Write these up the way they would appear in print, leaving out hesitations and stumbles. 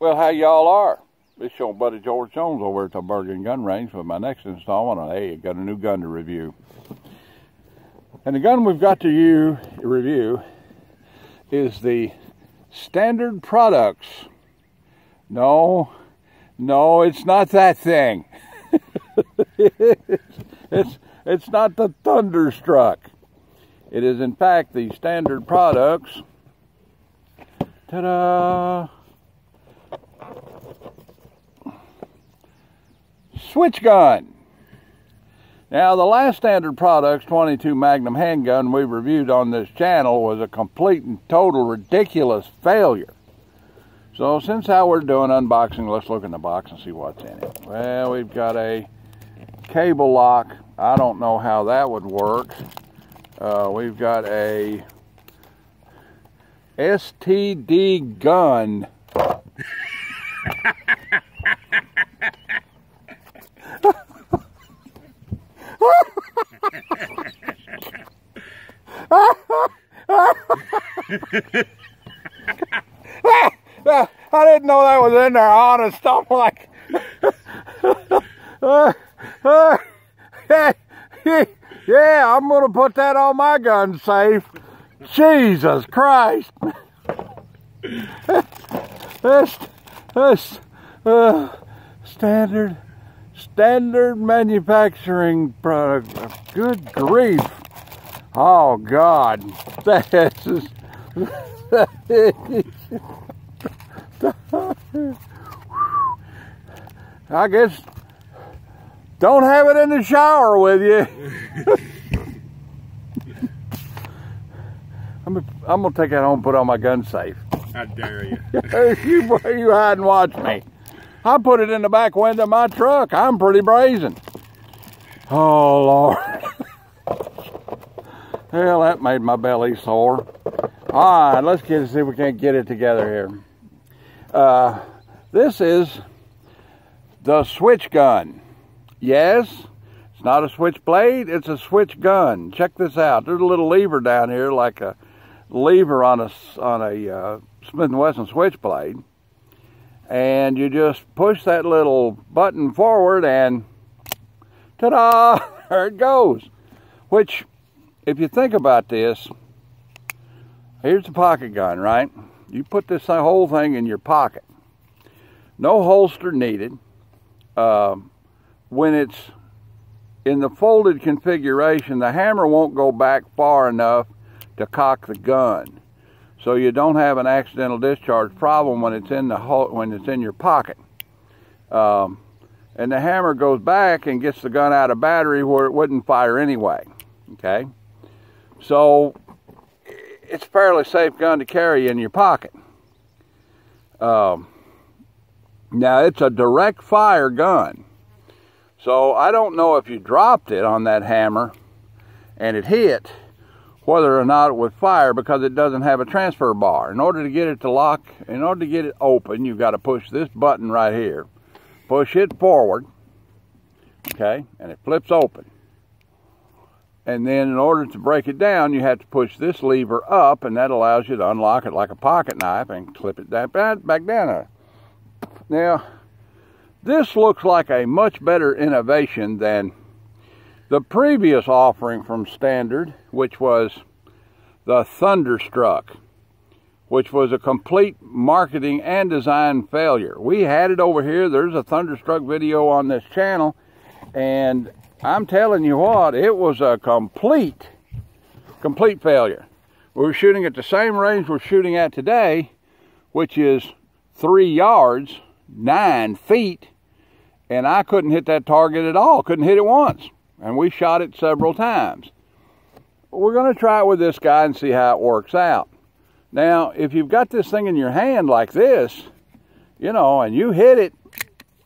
Well, how y'all are? This is your buddy George Jones over at the Bergen Gun Range with my next installment on Hey, got a new gun to review. And the gun we've got to review is the Standard Products. No, it's not that thing. It's not the Thunderstruck. It is in fact the Standard Products. Ta-da! Switch gun. Now, the last Standard Products 22 Magnum handgun we reviewed on this channel was a complete and total ridiculous failure. So, since how we're doing unboxing, let's look in the box and see what's in it. Well, we've got a cable lock. I don't know how that would work. We've got a STD gun. I didn't know that was in there, honest. I'm like, yeah, I'm going to put that on my gun safe. Jesus Christ. This standard manufacturing product. Good grief. Oh, God. I guess don't have it in the shower with you. I'm gonna take that home and put it on my gun safe. I dare you. You hide and watch me. I put it in the back window of my truck. I'm pretty brazen. Oh, Lord. Hell, that made my belly sore. All right, let's see if we can't get it together here. This is the switch gun. Yes, it's not a switchblade, it's a switch gun. Check this out. There's a little lever down here, like a lever on a Smith & Wesson switchblade. And you just push that little button forward and ta-da, there it goes. Which, if you think about this, here's the pocket gun, right? You put this whole thing in your pocket. No holster needed. When it's in the folded configuration, the hammer won't go back far enough to cock the gun. So you don't have an accidental discharge problem when it's in your pocket. And the hammer goes back and gets the gun out of battery where it wouldn't fire anyway. Okay? So it's a fairly safe gun to carry in your pocket. Now, it's a direct fire gun. So I don't know if you dropped it on that hammer and it hit, whether or not it would fire, because it doesn't have a transfer bar. In order to get it to lock, in order to get it open, you've got to push this button right here. Push it forward, okay, and it flips open. And then in order to break it down, you have to push this lever up, and that allows you to unlock it like a pocket knife and clip it back down there. Now, this looks like a much better innovation than the previous offering from Standard, which was the Thunderstruck, which was a complete marketing and design failure. We had it over here. There's a Thunderstruck video on this channel, and I'm telling you what, it was a complete failure. We were shooting at the same range we're shooting at today, which is 3 yards, 9 feet, and I couldn't hit that target at all. Couldn't hit it once, and we shot it several times. We're going to try it with this guy and see how it works out. Now, if you've got this thing in your hand like this, you know, and you hit it,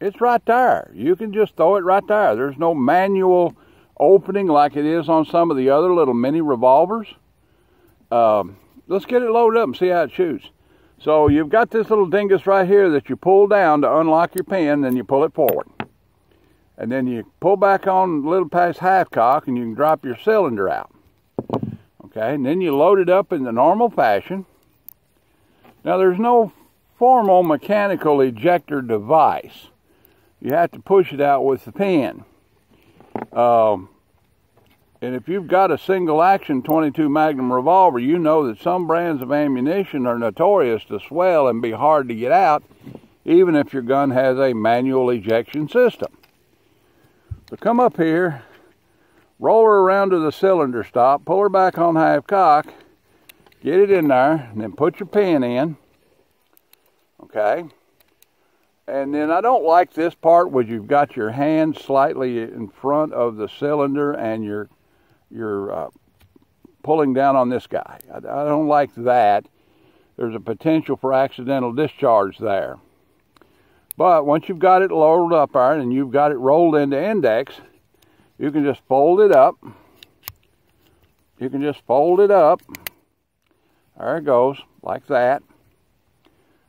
it's right there. You can just throw it right there. There's no manual opening like it is on some of the other little mini revolvers. Let's get it loaded up and see how it shoots. So you've got this little dingus right here that you pull down to unlock your pin, then you pull it forward. And then you pull back on a little past half cock and you can drop your cylinder out. Okay, and then you load it up in the normal fashion. Now there's no formal mechanical ejector device. You have to push it out with the pin. And if you've got a single action .22 Magnum revolver, you know that some brands of ammunition are notorious to swell and be hard to get out, even if your gun has a manual ejection system. So come up here, roll her around to the cylinder stop, pull her back on half cock, get it in there, and then put your pin in. Okay? And then I don't like this part where you've got your hand slightly in front of the cylinder and you're pulling down on this guy. I don't like that. There's a potential for accidental discharge there. But once you've got it lowered up there and you've got it rolled into index, you can just fold it up. You can just fold it up. There it goes, like that.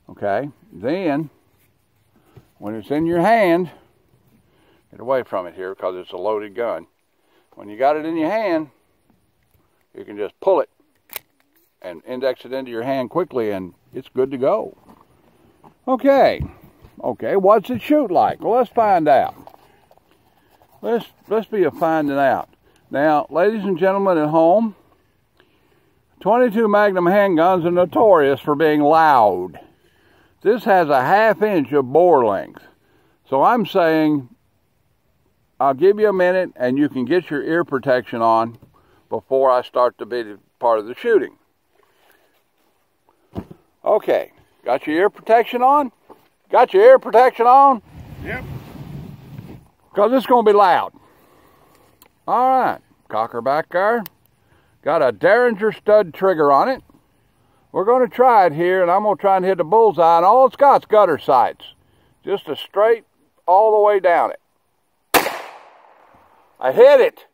Okay, then when it's in your hand, get away from it here because it's a loaded gun. When you got it in your hand, you can just pull it and index it into your hand quickly and it's good to go. Okay, what's it shoot like? Well, let's find out. Let's be a finding out. Now, ladies and gentlemen at home, .22 Magnum handguns are notorious for being loud. This has a 1/2 inch of bore length. So I'm saying I'll give you a minute and you can get your ear protection on before I start the big part of the shooting. Okay, got your ear protection on? Got your ear protection on? Yep. Because it's going to be loud. All right, cocker back there. Got a Derringer stud trigger on it. We're going to try it here, and I'm going to try and hit the bullseye, and all it's got is gutter sights. Just a straight all the way down it. I hit it.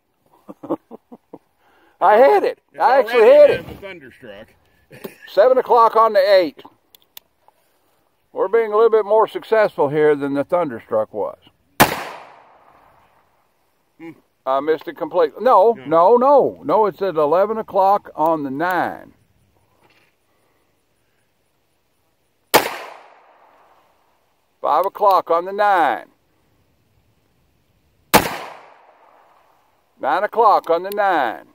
I hit it. I actually hit it. Thunderstruck. 7 o'clock on the 8th. We're being a little bit more successful here than the Thunderstruck was. I missed it completely. No, it's at 11 o'clock on the 9. Five o'clock on the 9. 9 o'clock on the 9.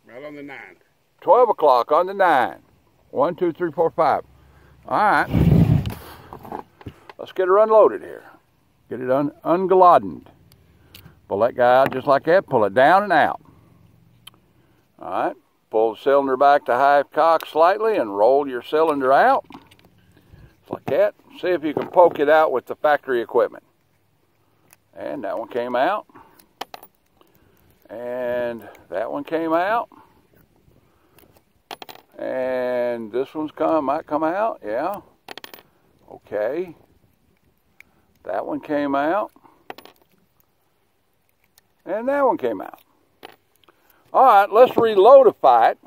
Right on the 9. 12 o'clock on the 9. 1, 2, 3, 4, 5. All right. Let's get her unloaded here. Get it ungloddened. Pull that guy out just like that. Pull it down and out. All right. Pull the cylinder back to half cock slightly and roll your cylinder out. Just like that. See if you can poke it out with the factory equipment. And that one came out. And that one came out. And this one's might come out. Yeah. Okay. That one came out. And that one came out. All right, let's reloadify it.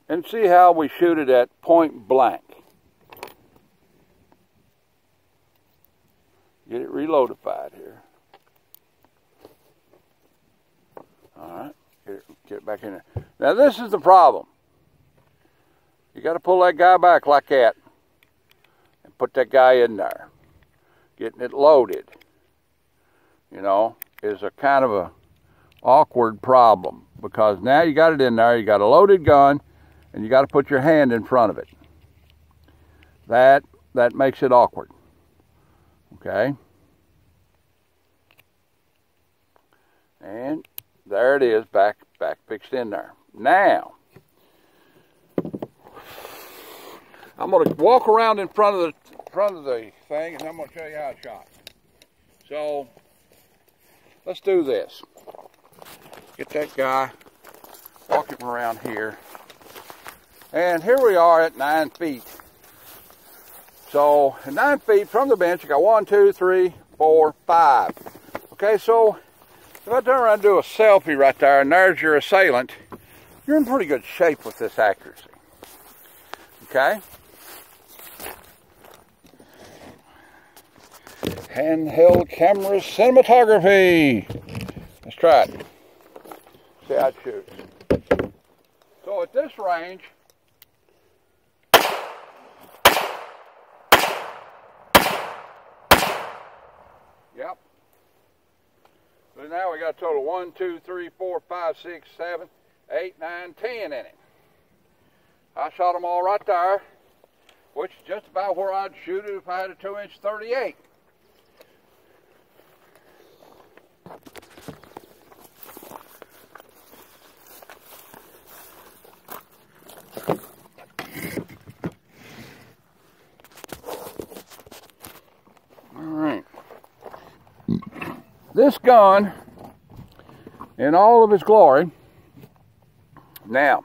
And see how we shoot it at point blank. Get it reloadified here. All right, get it back in there. Now this is the problem. You got to pull that guy back like that and put that guy in there. Getting it loaded, you know, is a kind of a awkward problem because now you got it in there, you got a loaded gun, and you got to put your hand in front of it. That makes it awkward. Okay? And there it is, back fixed in there. Now, I'm going to walk around in front of the thing, and I'm going to show you how it's shot. So, let's do this. Get that guy, walk him around here. And here we are at 9 feet. So, at 9 feet from the bench, you got 1, 2, 3, 4, 5. Okay, so if I turn around and do a selfie right there, and there's your assailant, you're in pretty good shape with this accuracy. Okay? Handheld camera cinematography. Let's try it. See how it shoots. So at this range, yep. So now we got a total 1, 2, 3, 4, 5, 6, 7, 8, 9, 10 in it. I shot them all right there, which is just about where I'd shoot it if I had a 2-inch 38. All right. This gun, in all of its glory, now,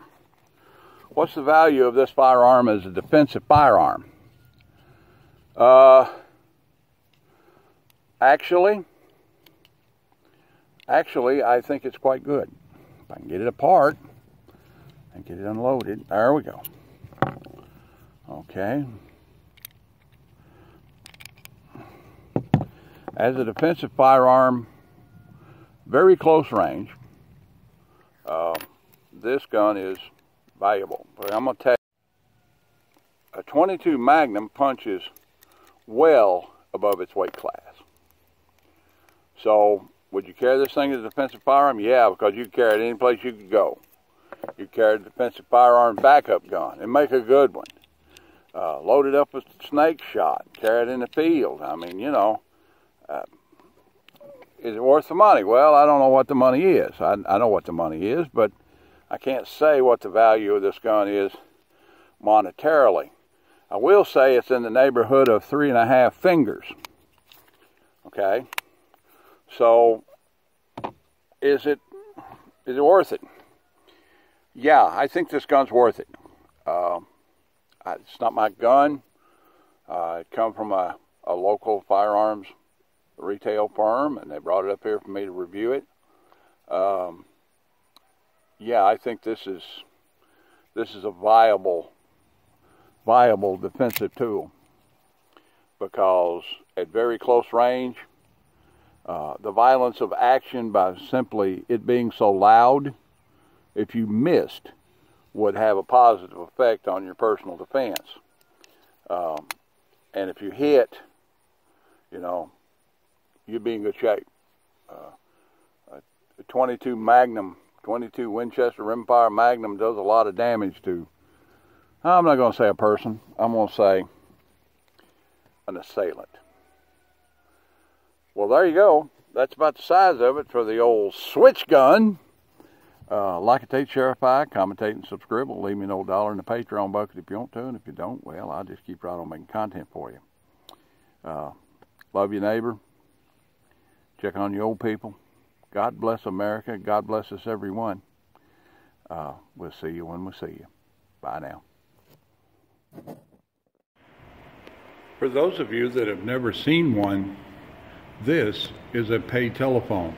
what's the value of this firearm as a defensive firearm? Actually, I think it's quite good. If I can get it apart and get it unloaded, there we go. Okay. As a defensive firearm, very close range, this gun is valuable. But I'm going to tell you, a .22 Magnum punches well above its weight class. So, would you carry this thing as a defensive firearm? Yeah, because you can carry it any place you could go. You carry a defensive firearm backup gun and make a good one. Load it up with snake shot, carry it in the field. I mean, you know, is it worth the money? Well, I don't know what the money is. I know what the money is, but I can't say what the value of this gun is monetarily. I will say it's in the neighborhood of 3.5 fingers. Okay? So, is it worth it? Yeah, I think this gun's worth it. It's not my gun. It come from a local firearms retail firm, and they brought it up here for me to review it. Yeah, I think this is a viable defensive tool, because at very close range, the violence of action by simply it being so loud, if you missed, would have a positive effect on your personal defense. And if you hit, you know, you'd be in good shape. A .22 Magnum, .22 Winchester rimfire Magnum does a lot of damage to, I'm not going to say a person, I'm going to say an assailant. Well, there you go. That's about the size of it for the old switch gun. Like it, share if I, commentate and subscribe. Leave me an old $1 in the Patreon bucket if you want to, and if you don't, well, I'll just keep right on making content for you. Love your neighbor. Check on your old people. God bless America. God bless us, everyone. We'll see you when we see you. Bye now. For those of you that have never seen one, this is a pay telephone.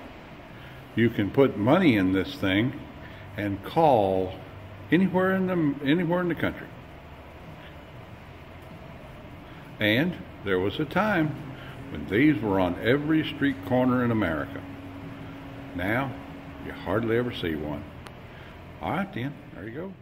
You can put money in this thing and call anywhere in the country. And there was a time when these were on every street corner in America. Now, you hardly ever see one. All right then, there you go.